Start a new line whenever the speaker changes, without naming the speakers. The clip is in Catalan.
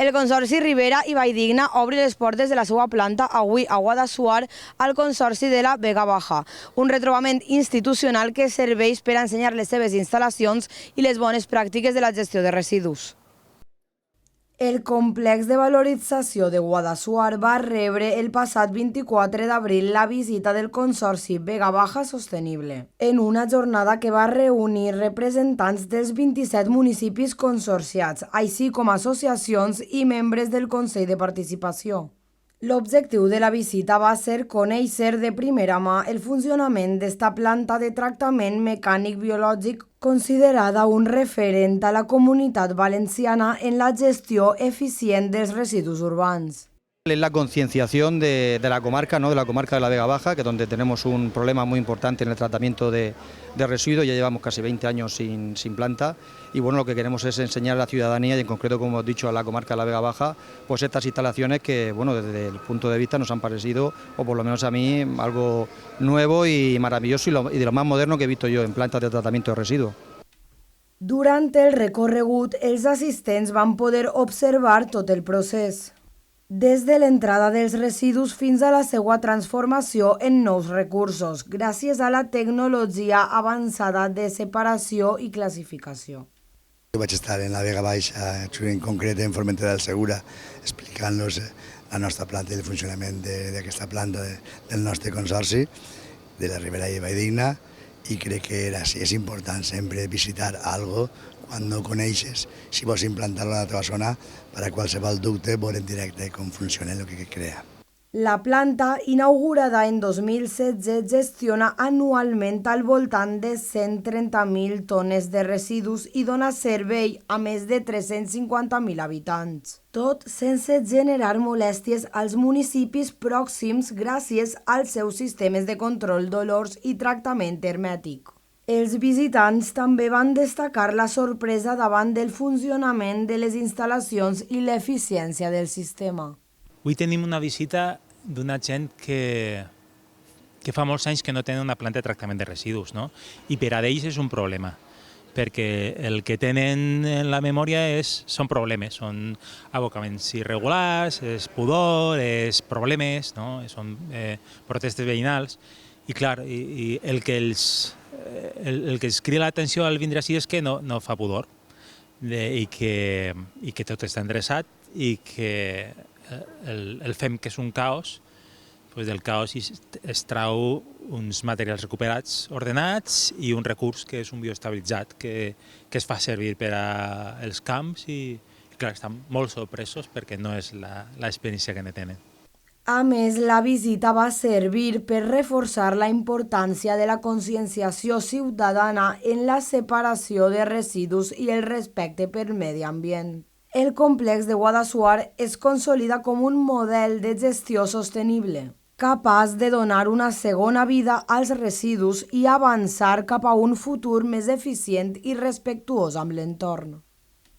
El Consorci Ribera i Valldigna obre les portes de la seva planta avui a Guadassuar al Consorci de la Vega Baja, un retrobament institucional que serveix per a ensenyar les seves instal·lacions i les bones pràctiques de la gestió de residus. El complex de valorització de Guadassuar va rebre el passat 24 d'abril la visita del Consorci Vega Baja Sostenible, en una jornada que va reunir representants dels 27 municipis consorciats, així com associacions i membres del Consell de Participació. L'objectiu de la visita va ser conèixer de primera mà el funcionament d'esta planta de tractament mecànic biològic considerada un referent a la comunitat valenciana en la gestió eficient dels residus urbans.
Es la concienciación de la comarca, ¿no? De la comarca de la Vega Baja, que es donde tenemos un problema muy importante en el tratamiento de residuos. Ya llevamos casi 20 años sin planta y bueno, lo que queremos es enseñar a la ciudadanía y en concreto, como hemos dicho, a la comarca de la Vega Baja, pues estas instalaciones que, bueno, desde el punto de vista nos han parecido, o por lo menos a mí, algo nuevo y maravilloso y de lo más moderno que he visto yo en plantas de tratamiento de residuos.
Durant el recorregut, els assistents van poder observar tot el procés, des de l'entrada dels residus fins a la seva transformació en nous recursos, gràcies a la tecnologia avançada de separació i classificació.
Jo vaig estar en la Vega Baixa, en concret en Formentera del Segura, explicant-los la nostra planta i el funcionament d'aquesta planta del nostre consorci, de la Ribera i Valldigna, i crec que és important sempre visitar algo quan no coneixes, si vols implantar-lo a la teva zona, per a qualsevol dubte, veure en directe com funciona el que crea.
La planta, inaugurada en 2016, gestiona anualment al voltant de 130.000 tones de residus i dona servei a més de 350.000 habitants. Tot sense generar molèsties als municipis pròxims gràcies als seus sistemes de control d'olors i tractament hermètic. Els visitants també van destacar la sorpresa davant del funcionament de les instal·lacions i l'eficiència del sistema.
Avui tenim una visita d'una gent que fa molts anys que no tenen una planta de tractament de residus, no? I per a ells és un problema, perquè el que tenen en la memòria són problemes, són abocaments irregulars, és pudor, és problemes, no? Són protestes veïnals, i clar, el que els crida l'atenció al vindre així és que no fa pudor, i que tot està endreçat, i que el fem que és un caos, del caos es trau uns materials recuperats, ordenats, i un recurs que és un bioestabilitzat que es fa servir per als camps i clar, estan molt sorpresos perquè no és l'experiència que ne tenen.
A més, la visita va servir per reforçar la importància de la conscienciació ciutadana en la separació de residus i el respecte pel medi ambient. El complex de Guadassuar es consolida com un model de gestió sostenible, capaç de donar una segona vida als residus i avançar cap a un futur més eficient i respectuós amb l'entorn.